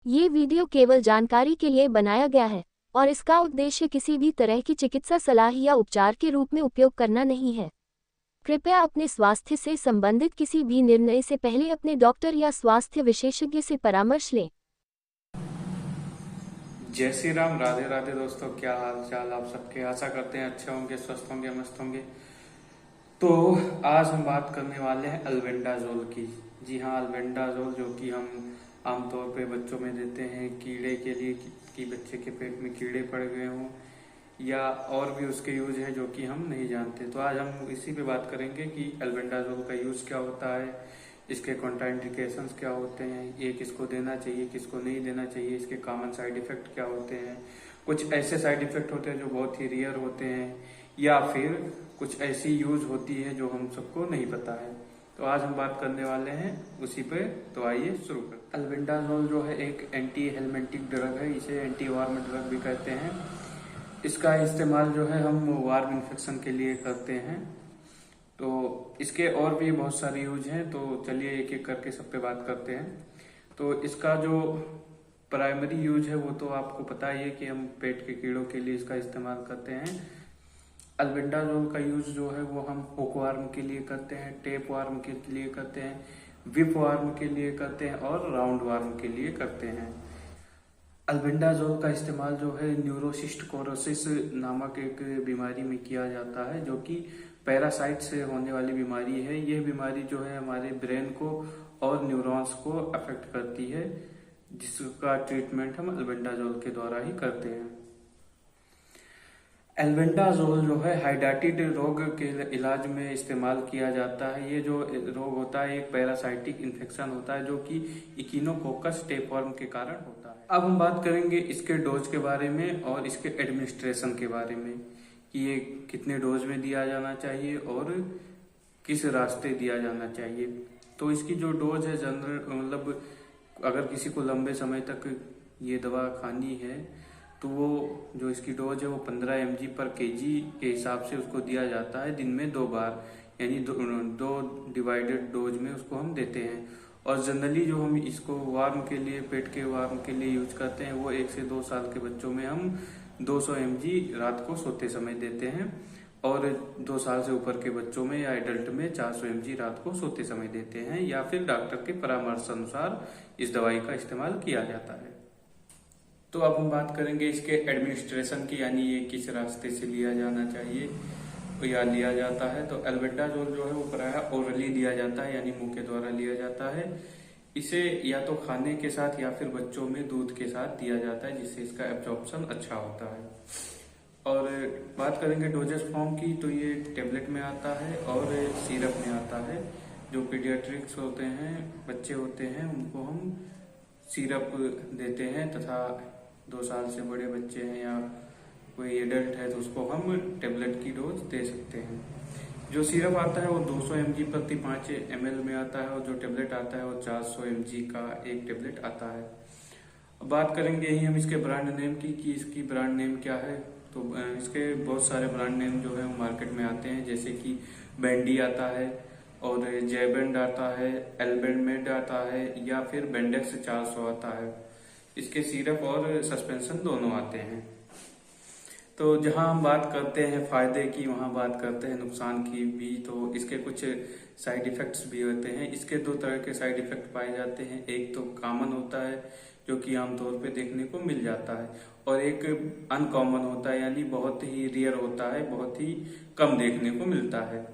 ये वीडियो केवल जानकारी के लिए बनाया गया है और इसका उद्देश्य किसी भी तरह की चिकित्सा सलाह या उपचार के रूप में उपयोग करना नहीं है। कृपया अपने स्वास्थ्य से संबंधित किसी भी निर्णय से पहले अपने डॉक्टर या स्वास्थ्य विशेषज्ञ से परामर्श लें। जय श्री राम, राधे राधे दोस्तों। क्या हाल चाल आप सबके? आशा करते हैं अच्छे होंगे, स्वस्थ होंगे, मस्त होंगे। तो आज हम बात करने वाले हैं अल्बेंडाजोल की। जी हाँ, अल्बेंडाजोल जो कि हम आमतौर पे बच्चों में देते हैं कीड़े के लिए कि बच्चे के पेट में कीड़े पड़ गए हों, या और भी उसके यूज हैं जो कि हम नहीं जानते। तो आज हम इसी पे बात करेंगे कि अल्बेंडाजोल का यूज क्या होता है, इसके कॉन्ट्राइंडिकेशंस क्या होते हैं, ये किसको देना चाहिए, किसको नहीं देना चाहिए, इसके कॉमन साइड इफेक्ट क्या होते हैं, कुछ ऐसे साइड इफेक्ट होते हैं जो बहुत ही रेयर होते हैं, या फिर कुछ ऐसी यूज होती है जो हम सबको नहीं पता है। तो आज हम बात करने वाले हैं उसी पे। तो आइए शुरू करते हैं। अल्बेंडाजोल जो है एक एंटी हेलमिंटिक ड्रग है, इसे एंटी वार्म ड्रग भी कहते हैं। इसका इस्तेमाल जो है हम वार्म इन्फेक्शन के लिए करते हैं। तो इसके और भी बहुत सारे यूज हैं, तो चलिए एक एक करके सब पे बात करते हैं। तो इसका जो प्राइमरी यूज है वो तो आपको पता ही है कि हम पेट के कीड़ों के लिए इसका इस्तेमाल करते हैं। अल्बेंडाजोल का यूज जो है वो हम हुक वार्म के लिए करते हैं, टेप वार्म के लिए करते हैं, विप वार्म के लिए करते हैं और राउंड वार्म के लिए करते हैं। अल्बेंडाजोल का इस्तेमाल जो है न्यूरोसिस्टिकोरोसिस नामक एक बीमारी में किया जाता है, जो कि पैरासाइट से होने वाली बीमारी है। यह बीमारी जो है हमारे ब्रेन को और न्यूरॉन्स को अफेक्ट करती है, जिसका ट्रीटमेंट हम अल्बेंडाजोल के द्वारा ही करते हैं। अल्बेंडाजोल जो है हाइड्रेटिड रोग के इलाज में इस्तेमाल किया जाता है। ये जो रोग होता है एक पैरासाइटिक इन्फेक्शन होता है, जो कि इकिनोकोकस टेपवर्म के कारण होता है। अब हम बात करेंगे इसके डोज के बारे में और इसके एडमिनिस्ट्रेशन के बारे में कि ये कितने डोज में दिया जाना चाहिए और किस रास्ते दिया जाना चाहिए। तो इसकी जो डोज है जनरल, मतलब अगर किसी को लंबे समय तक ये दवा खानी है तो वो जो इसकी डोज है वो 15 mg पर kg के हिसाब से उसको दिया जाता है, दिन में 2 बार, यानी दो डिवाइडेड डोज में उसको हम देते हैं। और जनरली जो हम इसको वार्म के लिए, पेट के वार्म के लिए यूज करते हैं वो 1 से 2 साल के बच्चों में हम 200 mg रात को सोते समय देते हैं, और 2 साल से ऊपर के बच्चों में या एडल्ट में 400 mg रात को सोते समय देते हैं, या फिर डॉक्टर के परामर्श अनुसार इस दवाई का इस्तेमाल किया जाता है। तो अब हम बात करेंगे इसके एडमिनिस्ट्रेशन की, यानी ये किस रास्ते से लिया जाना चाहिए या लिया जाता है। तो अल्बेंडाजोल जो है वो प्रायः ओरली लिया जाता है, यानी मुंह के द्वारा लिया जाता है। इसे या तो खाने के साथ या फिर बच्चों में दूध के साथ दिया जाता है, जिससे इसका एब्जॉर्प्शन अच्छा होता है। और बात करेंगे डोजेस फॉर्म की, तो ये टेबलेट में आता है और सिरप में आता है। जो पीडियाट्रिक्स होते हैं, बच्चे होते हैं, उनको हम सिरप देते हैं, तथा 2 साल से बड़े बच्चे हैं या कोई एडल्ट है तो उसको हम टेबलेट की डोज दे सकते हैं। जो सिरप आता है वो 200 mg प्रति 5 ml में आता है, और जो टेबलेट आता है वो 400 mg का एक टेबलेट आता है। अब बात करेंगे यही हम इसके ब्रांड नेम की कि इसकी ब्रांड नेम क्या है। तो इसके बहुत सारे ब्रांड नेम जो है वो मार्केट में आते हैं, जैसे कि बैंडी आता है, और जेबेंड आता है, एल्बेंडमेड आता है, या फिर बेंडेक्स 400 आता है। इसके सिरप और सस्पेंशन दोनों आते हैं। तो जहां हम बात करते हैं फायदे की, वहां बात करते हैं नुकसान की भी। तो इसके कुछ साइड इफेक्ट्स भी होते हैं। इसके 2 तरह के साइड इफेक्ट पाए जाते हैं। एक तो कॉमन होता है, जो कि आमतौर पे देखने को मिल जाता है, और एक अनकॉमन होता है, यानी बहुत ही रेयर होता है, बहुत ही कम देखने को मिलता है।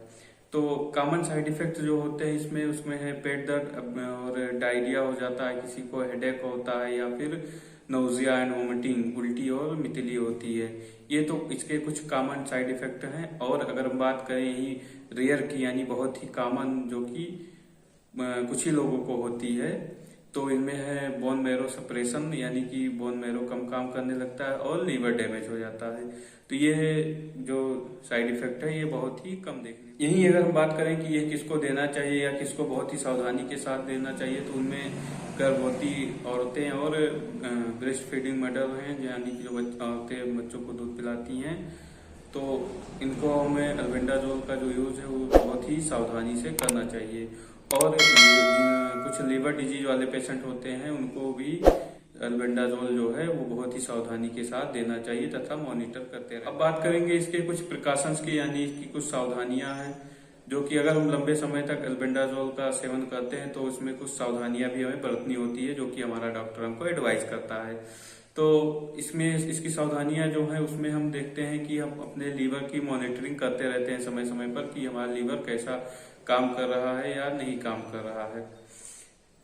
तो कॉमन साइड इफेक्ट जो होते हैं उसमें है पेट दर्द और डायरिया हो जाता है, किसी को हेडेक होता है, या फिर नोजिया एंड वोमिटिंग, उल्टी और मितली होती है। ये तो इसके कुछ कॉमन साइड इफेक्ट हैं। और अगर हम बात करें यही रेयर की, यानी बहुत ही कॉमन, जो कि कुछ ही लोगों को होती है, तो इनमें है बोन मैरो सप्रेशन, यानी कि बोन मैरो कम काम करने लगता है और लीवर डैमेज हो जाता है। तो ये जो साइड इफेक्ट है ये बहुत ही कम देखने। यही अगर हम बात करें कि ये किसको देना चाहिए या किसको बहुत ही सावधानी के साथ देना चाहिए, तो उनमें गर्भवती औरतें और ब्रेस्ट फीडिंग मदर हैं, यानी कि जो औरतें बच्चों को दूध पिलाती हैं, तो इनको हमें अल्बेंडाजोल का जो यूज है वो बहुत ही सावधानी से करना चाहिए। और कुछ लीवर डिजीज वाले पेशेंट होते हैं, उनको भी अल्बेंडाजोल जो है वो बहुत ही सावधानी के साथ देना चाहिए तथा मॉनिटर करते रहे। अब बात करेंगे इसके कुछ प्रिकॉशंस की, यानी इसकी कुछ सावधानियां हैं जो कि अगर हम लंबे समय तक अल्बेंडाजोल का सेवन करते हैं तो उसमें कुछ सावधानियां भी हमें बरतनी होती है, जो कि हमारा डॉक्टर हमको एडवाइस करता है। तो इसमें इसकी सावधानियां जो है उसमें हम देखते हैं कि हम अपने लीवर की मॉनिटरिंग करते रहते हैं समय समय पर कि हमारा लीवर कैसा काम कर रहा है या नहीं काम कर रहा है।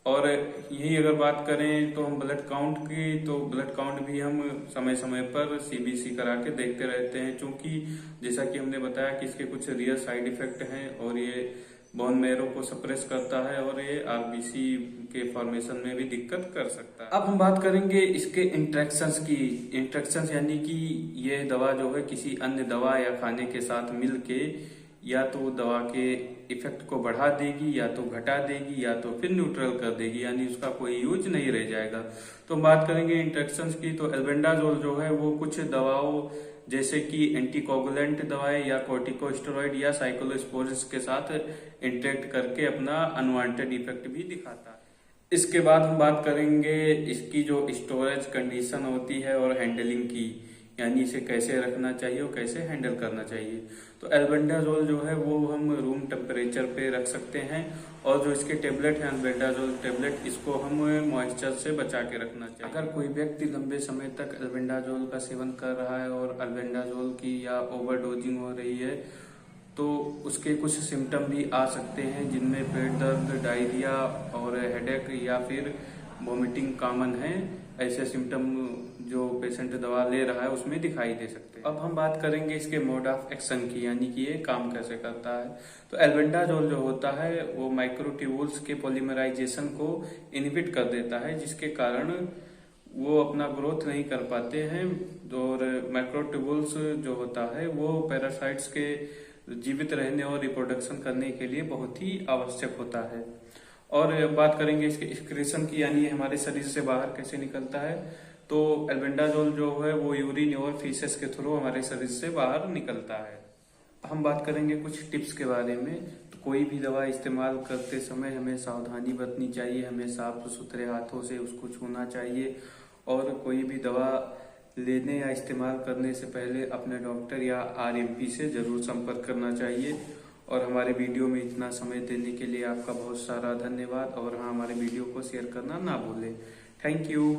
और यही अगर बात करें तो हम ब्लड काउंट की, तो ब्लड काउंट भी हम समय समय पर सीबीसी करा के देखते रहते हैं, क्योंकि जैसा कि हमने बताया कि इसके कुछ रियल साइड इफेक्ट हैं और ये बोन मैरो को सप्रेस करता है और ये आरबीसी के फॉर्मेशन में भी दिक्कत कर सकता है। अब हम बात करेंगे इसके इंट्रैक्शंस की। इंट्रैक्शंस यानी कि ये दवा जो है किसी अन्य दवा या खाने के साथ मिल के या तो दवा के इफेक्ट को बढ़ा देगी या तो घटा देगी या तो फिर न्यूट्रल कर देगी, यानी उसका कोई यूज नहीं रह जाएगा। तो हम बात करेंगे इंट्रैक्शंस की, तो एल्बेंडाजोल जो है वो कुछ दवाओं जैसे कि एंटीकोगुलेंट दवाएं या कॉर्टिकोस्टेरॉइड या साइक्लोस्पोरिन्स के साथ इंटरेक्ट करके अपना अनवांटेड इफेक्ट भी दिखाता है। इसके बाद हम बात करेंगे इसकी जो स्टोरेज कंडीशन होती है और हैंडलिंग की, यानी इसे कैसे रखना चाहिए और कैसे हैंडल करना चाहिए। तो एल्बेंडाजोल जो है वो हम रूम टेम्परेचर पे रख सकते हैं, और जो इसके टेबलेट है एल्बेंडाजोल टेबलेट, इसको हम मॉइस्चर से बचा के रखना चाहिए। अगर कोई व्यक्ति लंबे समय तक एल्बेंडाजोल का सेवन कर रहा है और एल्बेंडाजोल की या ओवरडोजिंग हो रही है तो उसके कुछ सिम्टम भी आ सकते हैं, जिनमें पेट दर्द, डायरिया और हेडेक या फिर वॉमिटिंग कॉमन है। ऐसे सिम्टम जो पेशेंट दवा ले रहा है उसमें दिखाई दे सकते हैं। अब हम बात करेंगे इसके मोड ऑफ एक्शन की, यानी कि ये काम कैसे करता है। तो एल्बेंडाजोल जो होता है वो माइक्रोट्यूबुल्स के पॉलीमराइजेशन को इनहिबिट कर देता है, जिसके कारण वो अपना ग्रोथ नहीं कर पाते हैं। और माइक्रोट्यूबुल्स जो होता है वो पैरासाइट्स के जीवित रहने और रिप्रोडक्शन करने के लिए बहुत ही आवश्यक होता है। और बात करेंगे इसके एक्सक्रीशन की, यानी हमारे शरीर से बाहर कैसे निकलता है। तो एल्बेंडाजोल जो है वो यूरिन और फीसेस के थ्रू हमारे शरीर से बाहर निकलता है। हम बात करेंगे कुछ टिप्स के बारे में। तो कोई भी दवा इस्तेमाल करते समय हमें सावधानी बरतनी चाहिए, हमें साफ सुथरे हाथों से उसको छूना चाहिए, और कोई भी दवा लेने या इस्तेमाल करने से पहले अपने डॉक्टर या आरएमपी से जरूर संपर्क करना चाहिए। और हमारे वीडियो में इतना समय देने के लिए आपका बहुत सारा धन्यवाद। और हाँ, हमारे वीडियो को शेयर करना ना भूलें। Thank you.